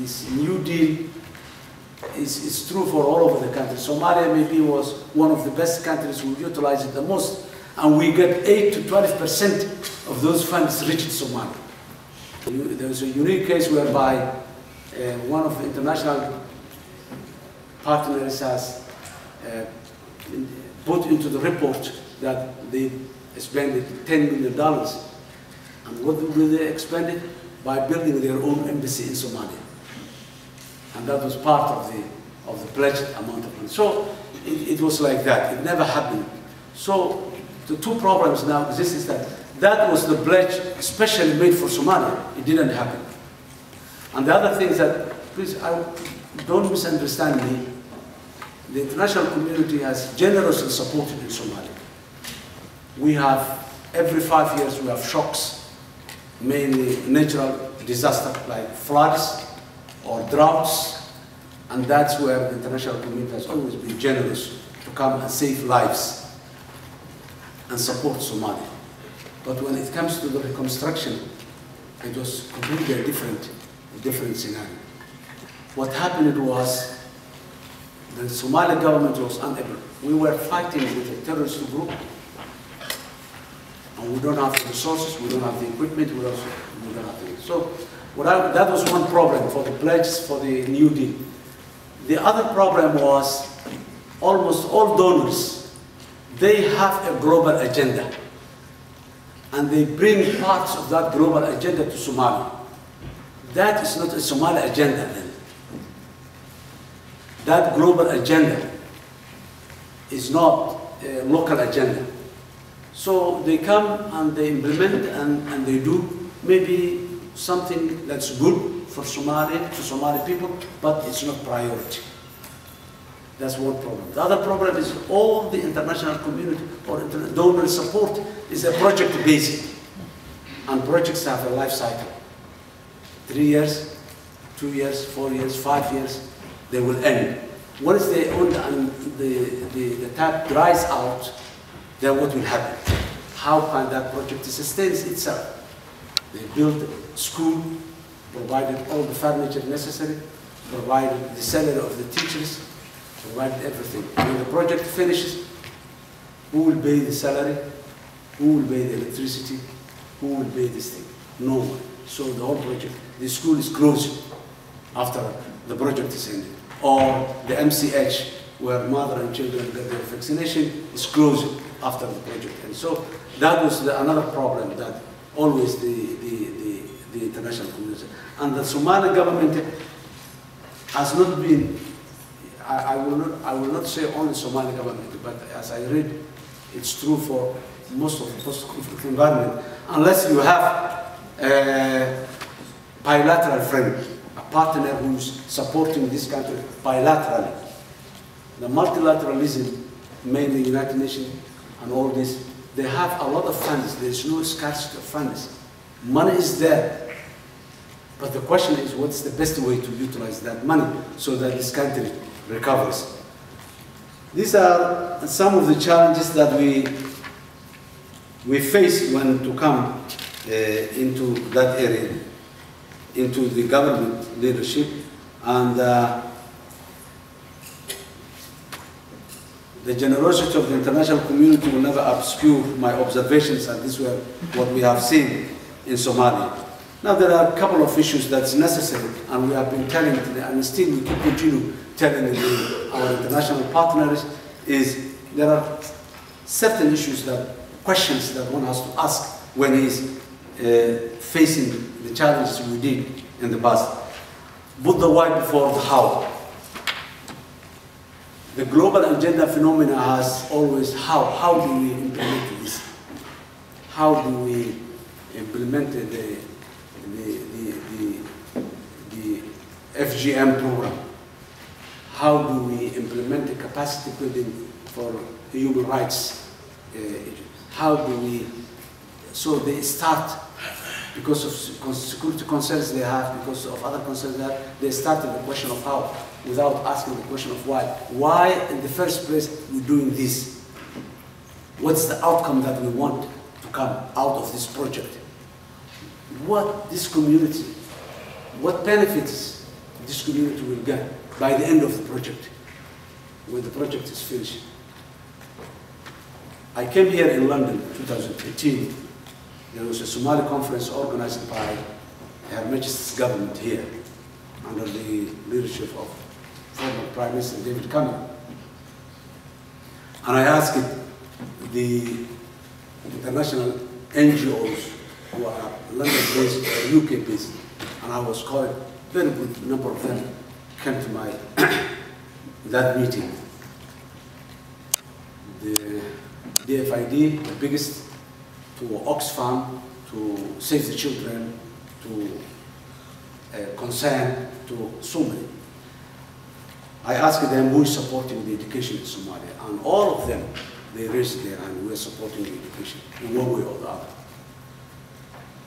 This New Deal is true for all over the country. Somalia maybe was one of the best countries who utilize it the most, and we get 8 to 12% of those funds reached Somalia. There was a unique case whereby one of the international partners has put into the report that they expended $10 million. And what will they expend it? By building their own embassy in Somalia. And that was part of the pledged amount of money. So it was like that. It never happened. So the two problems now exist is that was the pledge especially made for Somalia. It didn't happen. And the other thing is that, please, don't misunderstand me. The international community has generously supported in Somalia. We have, every 5 years, we have shocks, mainly natural disasters like floods or droughts, and that's where the international community has always been generous to come and save lives and support Somalia. But when it comes to the reconstruction, it was completely a different scenario. What happened was the Somali government was unable. We were fighting with a terrorist group, and we don't have the resources, we don't have the equipment, we don't have the... So that was one problem for the pledges for the New Deal. The other problem was almost all donors, they have a global agenda, and they bring parts of that global agenda to Somalia. That is not a Somali agenda then. That global agenda is not a local agenda. So they come and they implement and they do maybe something that's good for Somalia, to Somali people, but it's not priority. That's one problem. The other problem is all the international community or donor support is a project-based, and projects have a life cycle. 3 years, 2 years, 4 years, 5 years, they will end. Once they end and the tap dries out, then what will happen? How can that project sustain itself? They build a school, provided all the furniture necessary, provided the salary of the teachers, provided everything. When the project finishes, who will pay the salary? Who will pay the electricity? Who will pay this thing? No one. So the whole project, the school is closed after the project is ended. Or the MCH, where mother and children get their vaccination, is closed after the project ends. So that was another problem that always the international community. And the Somali government has not been, I will not say only Somali government, but as I read, it's true for most of the post-conflict environment, unless you have a bilateral friend, a partner who's supporting this country bilaterally. The multilateralism, mainly United Nations and all this, they have a lot of funds. There's no scarcity of funds. Money is there. But the question is, what's the best way to utilize that money so that this country recovers? These are some of the challenges that we face when to come into that area, into the government leadership. And the generosity of the international community will never obscure my observations, and this were what we have seen in Somalia. Now there are a couple of issues that's necessary, and we have been telling, and still we continue telling our international partners, is there are certain issues questions that one has to ask when he's facing the challenges we did in the past. Put the why before the how. The global agenda phenomena has always how do we implement this? How do we implement the FGM program? How do we implement the capacity building for human rights? How do we, so they start, because of security concerns they have, because of other concerns they have, they started the question of how, without asking the question of why. Why, in the first place, we're doing this? What's the outcome that we want to come out of this project? What this community, what benefits this community will get by the end of the project, when the project is finished. I came here in London in 2018. There was a Somali conference organized by Her Majesty's government here, under the leadership of former Prime Minister David Cameron. And I asked the international NGOs who are London-based or UK-based, and I was called, a very good number of them came to my that meeting. The DFID, the biggest, to Oxfam, to Save the Children, to Concern, to so many. I asked them who is supporting the education in Somalia, and all of them, they raised their hand, we are supporting the education in one way or the other.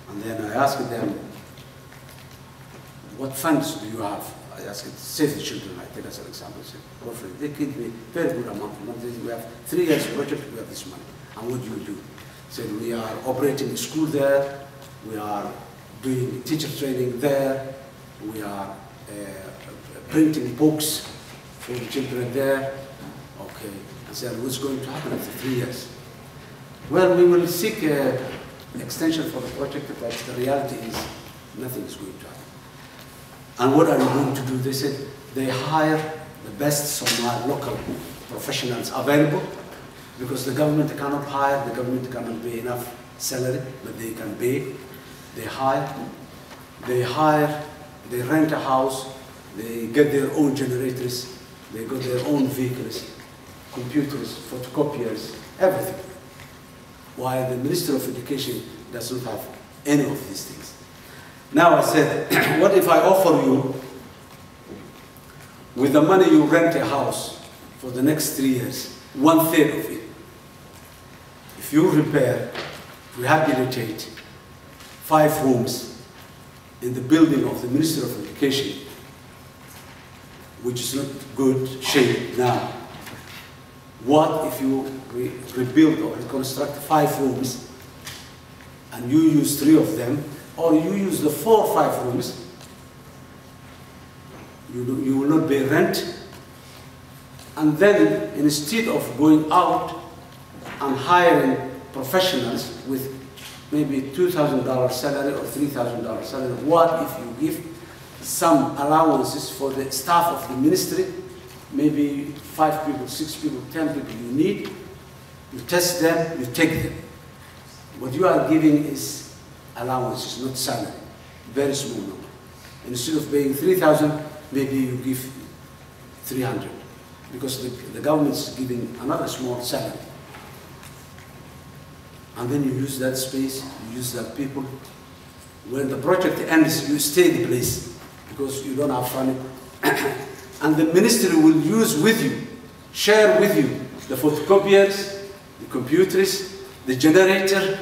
And then I asked them, what funds do you have? I asked, Save the Children, I take as an example. I said, girlfriend, they give me very good amount of money. We have 3 years project, we have this money. And what do you do? I said, we are operating a school there, we are doing teacher training there, we are printing books for the children there. Okay. I said, what's going to happen after 3 years? Well, we will seek extension for the project, but the reality is nothing is going to happen. And what are you going to do? They said they hire the best Somali local professionals available, because the government cannot hire, the government cannot pay enough salary, but they can pay. They hire, they rent a house, they get their own generators, they got their own vehicles, computers, photocopiers, everything. While the Minister of Education does not have any of these things. Now I said, what if I offer you, with the money you rent a house for the next 3 years, 1/3 of it. If you repair, rehabilitate 5 rooms in the building of the Minister of Education, which is not good shape now. What if you rebuild or reconstruct 5 rooms and you use 3 of them, or you use the 4 or 5 rooms, you will not pay rent, and then instead of going out and hiring professionals with maybe $2,000 salary or $3,000 salary, what if you give some allowances for the staff of the ministry, maybe 5 people, 6 people, 10 people you need, you test them, you take them. What you are giving is allowances, not salary, very small number. Instead of paying 3,000, maybe you give 300, because the government is giving another small salary. And then you use that space, you use that people. When the project ends, you stay in the place, because you don't have funding. And the ministry will use with you, share with you, the photocopiers, the computers, the generator,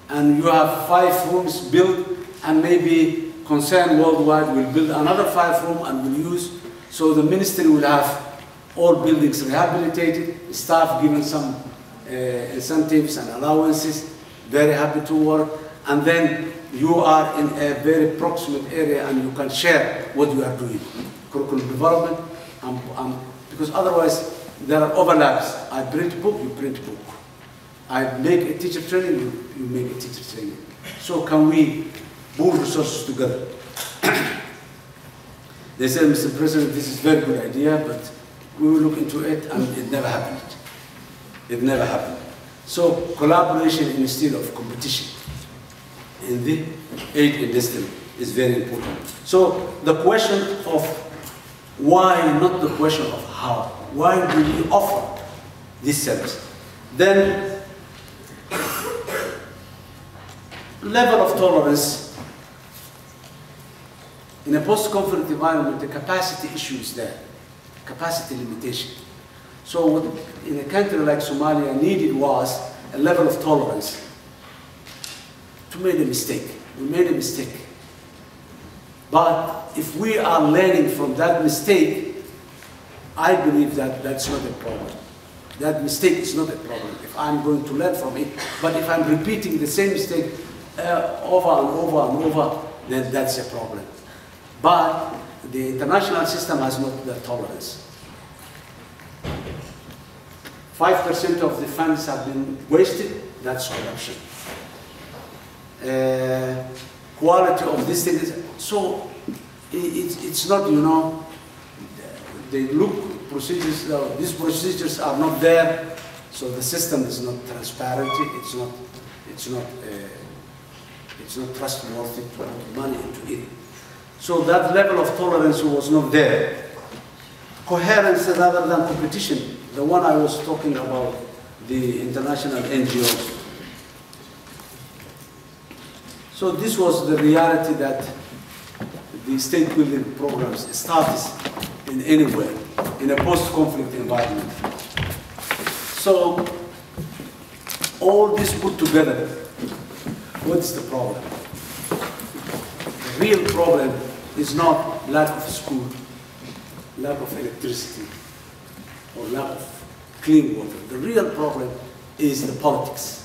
and you have 5 rooms built, and maybe Concern Worldwide will build another 5 rooms and will use. So the ministry will have all buildings rehabilitated, staff given some incentives and allowances, very happy to work, and then you are in a very proximate area and you can share what you are doing. Curriculum development, because otherwise there are overlaps. I print book, you print book. I make a teacher training, you make a teacher training. So can we pool resources together? They said, Mr. President, this is a very good idea, but we will look into it, and it never happened. It never happened. So collaboration instead of competition in the aid industry is very important. So the question of why, not the question of how. Why do we offer this service? Then level of tolerance. In a post-conflict environment, the capacity issue is there, capacity limitation. So what in a country like Somalia needed was a level of tolerance to make a mistake. We made a mistake. But if we are learning from that mistake, I believe that that's not a problem. That mistake is not a problem if I'm going to learn from it. But if I'm repeating the same mistake over and over and over, then that's a problem. But the international system has not the tolerance. 5% of the funds have been wasted, that's corruption. Quality of this thing is, so it's not, you know, they look procedures, these procedures are not there, so the system is not transparent, it's not trustworthy to put money into it. So that level of tolerance was not there. Coherence rather than competition, the one I was talking about, the international NGOs. So this was the reality that the state building programs started in anywhere, in a post-conflict environment. So all this put together, what's the problem? The real problem is not lack of school, lack of electricity, or lack of clean water. The real problem is the politics.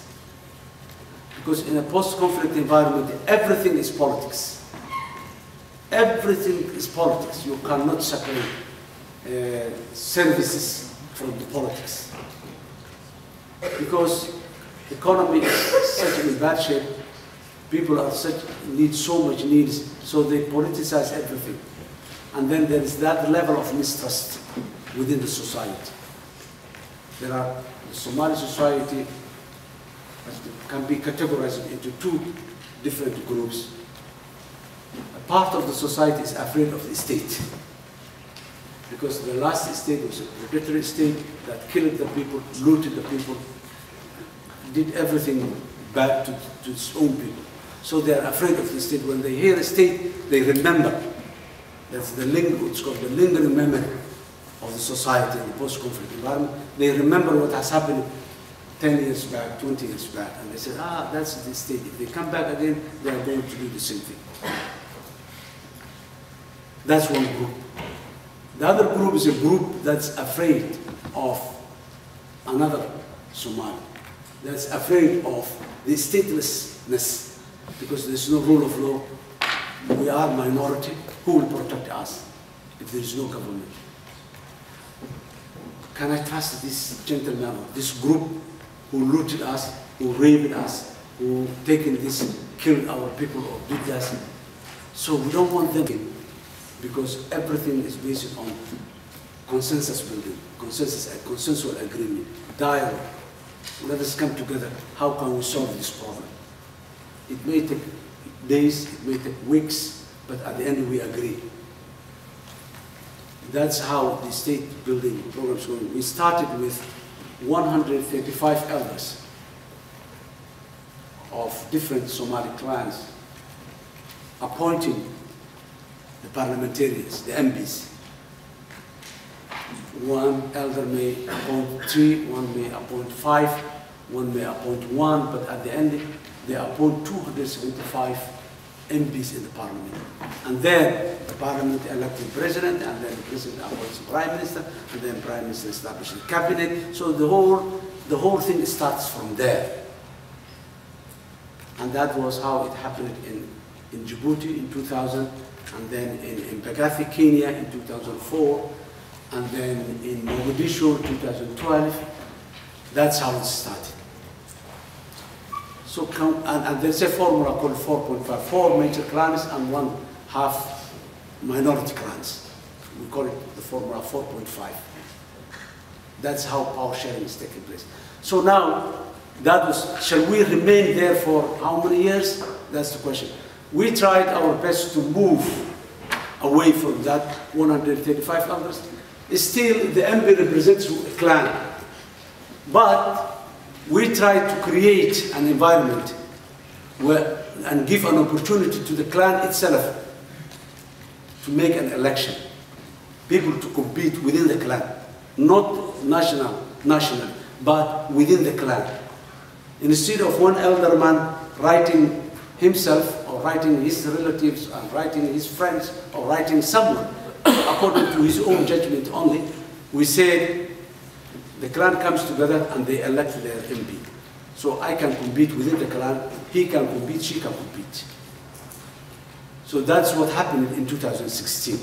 Because in a post-conflict environment, everything is politics. Everything is politics. You cannot separate services from the politics. Because the economy is such in bad shape, people are need so much needs, so they politicize everything. And then there is that level of mistrust within the society. There are the Somali society can be categorized into two different groups. A part of the society is afraid of the state, because the last state was a predatory state that killed the people, looted the people, did everything bad to its own people. So they are afraid of the state. When they hear a state, they remember. That's the it's called the lingering memory of the society in the post-conflict environment. They remember what has happened 10 years back, 20 years back, and they said, ah, that's the state. If they come back again, they are going to do the same thing. That's one group. The other group is a group that's afraid of another Somali, that's afraid of the statelessness, because there's no rule of law. We are minority. Who will protect us if there is no government? Can I trust this gentleman, this group who looted us, who raped us, who killed our people or did that? So we don't want them, because everything is based on consensus building, consensual agreement, dialogue. Let us come together. How can we solve this problem? It may take days, it may take weeks, but at the end we agree. That's how the state building program is going. We started with 135 elders of different Somali clans appointing the parliamentarians, the MPs. One elder may appoint 3, one may appoint 5, one may appoint 1, but at the end they appoint 275 MPs in the parliament. And then the parliament elected president, and then the president appoints prime minister, and then prime minister establishes the cabinet. So the whole thing starts from there. And that was how it happened in Djibouti in 2000, and then in Qudbadii, Kenya in 2004, and then in Mogadishu in 2012. That's how it started. So, and there's a formula called 4.5, 4 major clans and 1/2 minority clans. We call it the formula 4.5. That's how power sharing is taking place. So now, shall we remain there for how many years? That's the question. We tried our best to move away from that 135 elders. Still, the MP represents a clan. But we tried to create an environment and give an opportunity to the clan itself to make an election. People to compete within the clan, not national, but within the clan. Instead of one elderman writing himself, or writing his relatives, and writing his friends, or writing someone according to his own judgment only, we said the clan comes together and they elect their MP. So I can compete within the clan, he can compete, she can compete. So that's what happened in 2016.